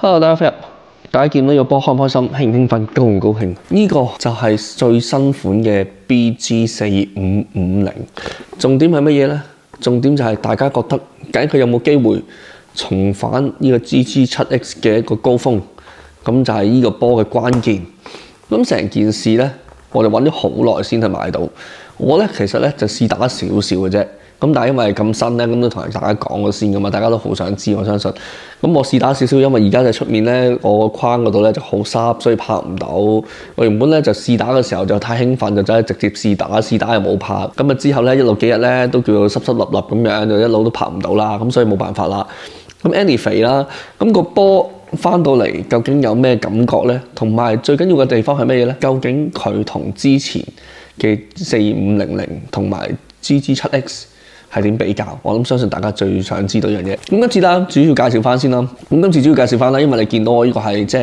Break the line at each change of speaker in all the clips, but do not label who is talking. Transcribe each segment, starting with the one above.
Hello，大家歡迎。大家見到呢個波開唔開心？興唔興奮？高唔高興？呢個就係最新款嘅 BG4550。重點係乜嘢呢？重點就係大家覺得，究竟佢有冇機會重返呢個 GG7X 嘅一個高峰？咁就係呢個波嘅關鍵。咁成件事呢，我哋揾咗好耐先去買到。我呢，其實呢，就試打少少嘅啫。咁但係因為咁新咧，咁都同大家講咗先噶嘛，大家都好想知，我相信。咁我試打少少，因為而家就出面咧，我個框嗰度咧就好濕，所以拍唔到。我原本咧就試打嘅時候就太興奮，就真係直接試打又冇拍。咁啊之後咧一路幾日咧都叫做濕濕立立咁樣，就一路都拍唔到啦。咁所以冇辦法啦。咁 anyway 啦，咁個波翻到嚟究竟有咩感覺咧？同埋最緊要嘅地方係乜嘢咧？究竟佢同之前嘅4500同埋 GG7X係點比較？我諗相信大家最想知道一樣嘢。咁今次啦，主要介紹翻先啦。咁今次主要介紹翻啦，因為你見到我呢個係即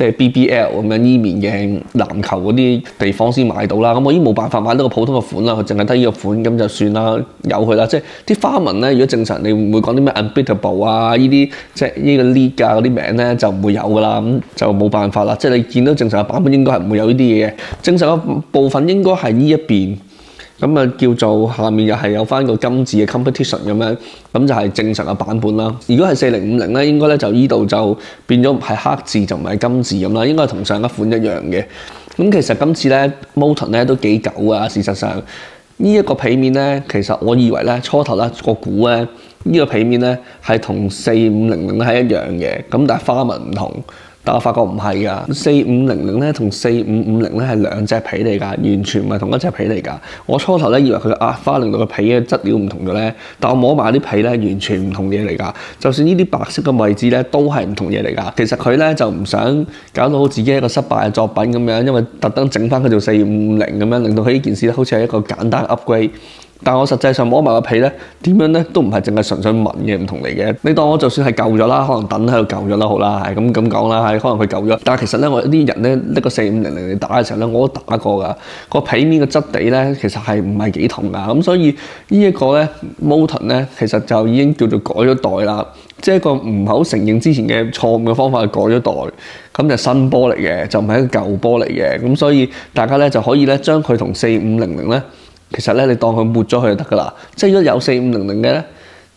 係 BBL 咁樣依面嘅籃球嗰啲地方先買到啦。咁我已經冇辦法買到個普通嘅款啦，佢淨係得呢個款咁就算啦，由佢啦。即係啲花紋咧，如果正常你唔會講啲咩 Unbeatable 啊呢啲，即係呢個 League 啊嗰啲名咧就唔會有噶啦。咁就冇辦法啦。即係你見到正常嘅版本應該係唔會有呢啲嘢嘅。正常嘅部分應該係呢一邊。咁啊叫做下面又係有翻個金字嘅 competition 咁樣，咁就係正常嘅版本啦。如果係4050咧，應該咧就依度就變咗係黑字就唔係金字咁啦，應該係同上一款一樣嘅。咁其實今次咧 Molten 咧都幾舊啊，事實上呢一個皮面咧，其實我以為咧初頭咧個估咧呢個皮面咧係同4500係一樣嘅，咁但係花紋唔同。但我發覺唔係㗎，4500咧同4550咧係兩隻皮嚟㗎，完全唔係同一隻皮嚟㗎。我初頭咧以為佢嘅壓花令到個皮嘅質料唔同咗咧，但我摸埋啲皮咧完全唔同嘢嚟㗎。就算呢啲白色嘅位置咧都係唔同嘢嚟㗎。其實佢咧就唔想搞到好自己一個失敗嘅作品咁樣，因為特登整翻佢做4550咁樣，令到佢呢件事咧好似係一個簡單 upgrade。但我實際上摸埋個皮咧，點樣咧都唔係淨係純粹紋嘅唔同嚟嘅。你當我就算係舊咗啦，可能等喺度舊咗啦，好啦，係咁講啦，係可能佢舊咗。但係其實咧，我啲人咧拎個4500嚟打嘅時候咧，我都打過㗎。個皮面嘅質地咧，其實係唔係幾同㗎。咁所以呢一個咧 Molten 咧，其實就已經叫做改咗代啦，即係一個唔係好承認之前嘅錯誤嘅方法去改咗代，咁就新波嚟嘅，就唔係一個舊波嚟嘅。咁所以大家咧就可以咧將佢同4500咧。其實咧，你當佢抹咗佢就得㗎啦。即係如果有4500嘅咧，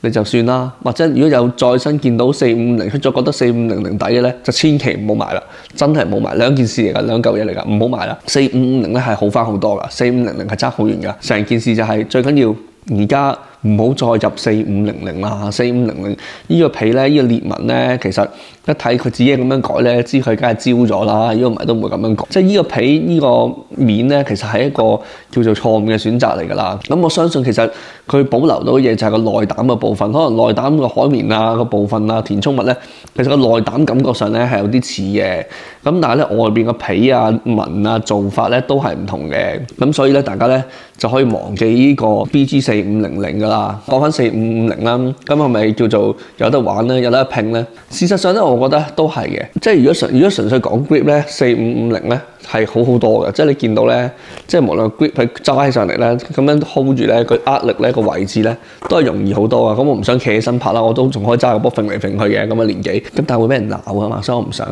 你就算啦。或者如果有再新見到4550出咗，覺得4500抵嘅咧，就千祈唔好買啦。真係唔好買，兩件事嚟㗎，兩嚿嘢嚟㗎，唔好買啦。4550咧係好翻好多㗎，4500係爭好遠㗎。成件事就係最緊要而家唔好再入4500啦。4500呢個皮咧，呢個裂紋咧，其實一睇佢自己咁樣改咧，知佢梗係焦咗啦。如果唔係都唔會咁樣改。即係呢個皮呢個面咧，其實係一個叫做錯誤嘅選擇嚟㗎啦。咁我相信其實佢保留到嘅嘢就係個內膽嘅部分，可能內膽個海綿啊個部分啊填充物咧，其實個內膽感覺上咧係有啲似嘅。咁但係咧外邊個皮啊紋啊做法咧都係唔同嘅。咁所以咧大家咧就可以忘記呢個 BG4500㗎啦。講翻4550啦，咁係咪叫做有得玩咧，有得拼咧？事實上咧，我覺得都係嘅。即係如果純粹講 grip 咧，4550咧係好好多嘅。即係你見到咧，即係無論 grip 佢揸起上嚟咧，咁樣 hold 住咧，佢壓力咧個位置咧都係容易好多啊。咁我唔想企起身拍啦，我都仲可以揸個波揈嚟揈去嘅咁嘅年紀。咁但係會俾人鬧啊嘛，所以我唔想。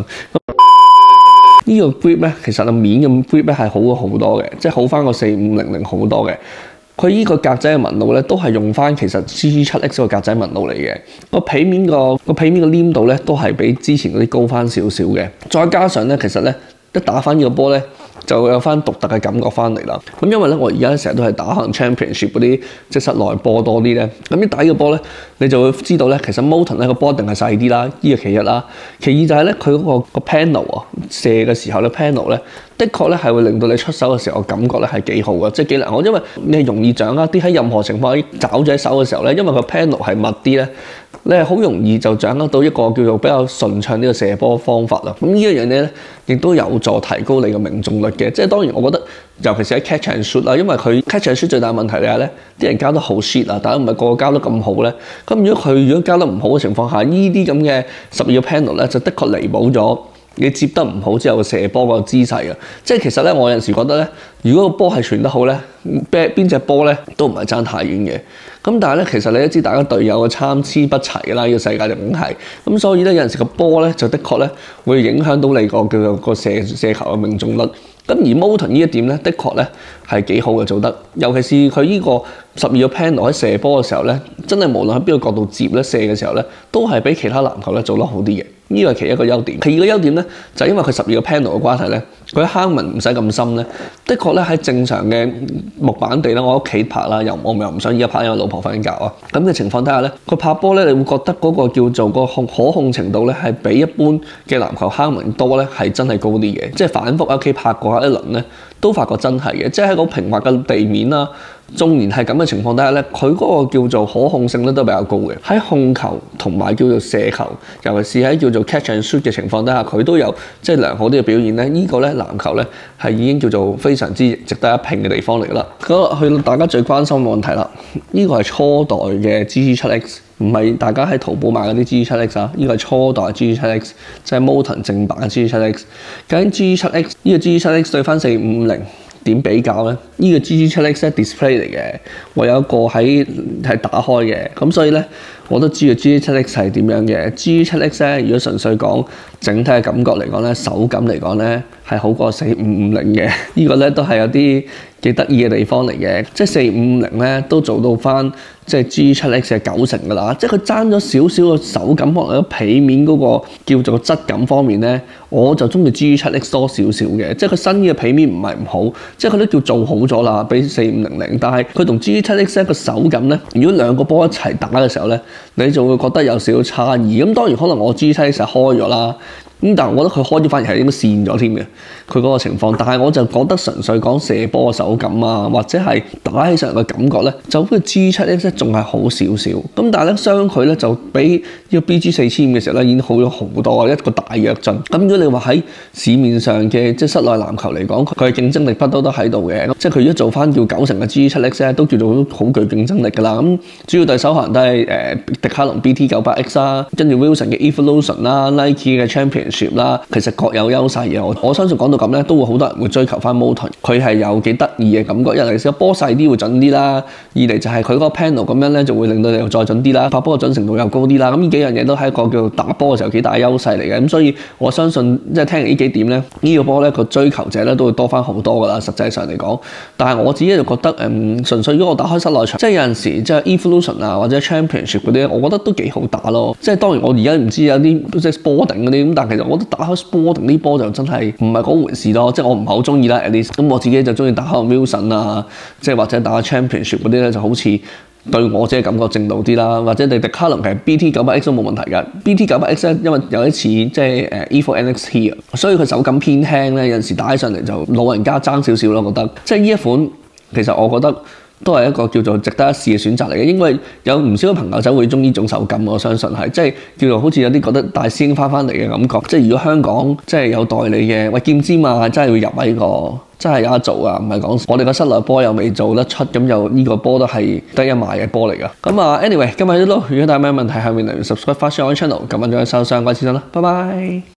呢個 grip 咧，其實個面嘅 grip 咧係好咗好多嘅，即係好翻個4500好多嘅。佢依個格仔嘅紋路咧，都係用翻其實 GG7X 個格仔紋路嚟嘅。個皮面嘅黏度咧，都係比之前嗰啲高翻少少嘅。再加上咧，其實咧一打翻呢個波咧，就會有翻獨特嘅感覺翻嚟啦。咁因為咧，我而家成日都係打可能 Championship 嗰啲即係室內波多啲咧。咁啲底嘅波咧，你就會知道咧，其實 Molten 咧個波一定係細啲啦。呢個其一啦，其二就係咧佢嗰個 panel 啊，射嘅時候咧 panel 咧。的確咧係會令到你出手嘅時候，感覺咧係幾好嘅，即係幾難好，因為你係容易掌握啲喺任何情況下抓住喺手嘅時候咧，因為個 panel 係密啲咧，你係好容易就掌握到一個叫做比較順暢啲嘅射波方法啦。咁呢一樣嘢咧，亦都有助提高你嘅命中率嘅。即係當然，我覺得尤其是喺 catch and shoot 啦，因為佢 catch and shoot 最大問題嘅係咧，啲人交得好 shit 啊，但係唔係個個交得咁好咧。咁如果交得唔好嘅情況下，呢啲咁嘅12個 panel 咧，就的確彌補咗你接得唔好之後射波個姿勢啊。即係其實咧，我有陣時覺得咧，如果個波係傳得好咧，邊隻波咧都唔係爭太遠嘅。咁但係咧，其實你都知大家隊友嘅參差不齊啦，呢個世界就梗係咁，所以咧有陣時個波咧就的確咧會影響到你個叫做個射球嘅命中率。咁而 Moulton 呢一點咧，的確咧係幾好嘅做得，尤其是佢呢個12個 panel 喺射波嘅時候咧，真係無論喺邊個角度接咧射嘅時候咧，都係比其他籃球咧做得好啲嘅。呢個係其一個優點。第二個優點咧，就係因為佢12個 panel 嘅關係咧，佢坑紋唔使咁深咧，的確咧喺正常嘅木板地啦，我喺屋企拍啦，我又唔想依家拍，因為老婆瞓緊覺啊。咁嘅情況底下咧，佢拍波咧，你會覺得嗰個叫做個可控程度咧，係比一般嘅籃球坑紋多咧，係真係高啲嘅。即係反覆喺屋企拍過一輪咧，都發覺真係嘅。即係喺個平滑嘅地面啦，縱然係咁嘅情況底下咧，佢嗰個叫做可控性咧都比較高嘅。喺控球同埋叫做射球，尤其是喺叫做 catch and shoot 嘅情況底下，佢都有即係良好啲嘅表現咧。呢個咧籃球咧係已經叫做非常之值得一拼嘅地方嚟啦。咁去到大家最關心嘅問題啦，呢個係初代嘅 GG7X， 唔係大家喺淘寶買嗰啲 GG7X 啊，呢個係初代 GG7X， 即係 Moulton 正版嘅 GG7X。究竟 GG7X 呢個 GG7X 對翻4550點比較咧？呢個 GG7X 係 display 嚟嘅，我有一個係打開嘅，咁所以咧我都知道 GG7X 係點樣嘅。GG7X 咧，如果純粹講整體嘅感覺嚟講咧，手感嚟講咧係好過4550嘅。呢個咧都係有啲幾得意嘅地方嚟嘅，即係4550咧都做到翻即係 GG7X 嘅90%㗎啦，即係佢爭咗少少嘅手感，可能喺皮面嗰個叫做質感方面咧，我就中意 GG7X 多少少嘅，即係佢新嘅皮面唔係唔好，即係佢都叫做好咗啦，比4500，但係佢同 GG7X 個手感咧，如果兩個波一齊打嘅時候咧，你就會覺得有少少差異。咁當然可能我 GG7X 開咗啦。咁但係我覺得佢開咗反而係應該跣咗添嘅，佢嗰個情況。但係我就覺得純粹講射波嘅手感啊，或者係打起上嚟嘅感覺咧，就好似 GG7X 仲係好少少。咁但係咧相距咧就比呢個 BG4500嘅時候咧已經好咗好多，一個大躍進。咁如果你話喺市面上嘅即係室內籃球嚟講，佢嘅競爭力不嬲都喺度嘅。即係佢如果做翻叫90%嘅 GG7X 咧，都叫做好具競爭力㗎啦。咁主要對手可能都係迪卡龍 BT98X 啦，跟住 Wilson 嘅 Evolution 啦 ，Nike 嘅 Champion啦，其實各有優勢嘅。我相信講到咁咧，都會好多人會追求翻 Moulton，佢係有幾得意嘅感覺。一嚟個波細啲會準啲啦，二嚟就係佢嗰個 panel 咁樣咧，就會令到你又再準啲啦，發波嘅準程度又高啲啦。咁呢幾樣嘢都係一個叫做打波嘅時候幾大優勢嚟嘅。咁所以我相信即係聽完呢幾點咧，呢個波咧個追求者咧都會多翻好多噶啦。實際上嚟講，但係我自己就覺得純粹如果我打開室內場，即係有陣時即係 Evolution 啊或者 Championship 嗰啲，我覺得都幾好打咯。即係當然我而家唔知有啲即係 Sporting 嗰啲咁，但係其實我覺得打開 Sporting 啲波就真係唔係嗰回事咯。即係我唔係好中意啦 at least。咁我自己就中意打開 Wilson 啊，即係或者打 Championship 嗰啲咧，就好似對我自己感覺正道啲啦。或者你迪卡龍其實 BT98X 都冇問題㗎。BT98X 咧，因為有一次即係Evo NXT 啊，所以佢手感偏輕咧，有陣時打起上嚟就老人家爭少少咯。覺得即係呢一款其實我覺得都係一個叫做值得一試嘅選擇嚟嘅，因為有唔少嘅朋友仔會中意呢種手感，我相信係即係叫做好似有啲覺得大師兄翻嚟嘅感覺。即係如果香港即係有代理嘅，喂劍尖啊，真係會入喺個，真係有得做啊，唔係講我哋個室內波又未做得出，咁又呢個波都係得一賣嘅波嚟㗎。咁啊，anyway，今日呢度，如果大家有咩問題，下面留言 subscribe 翻上我 channel，撳緊咗收相關資訊啦，拜拜。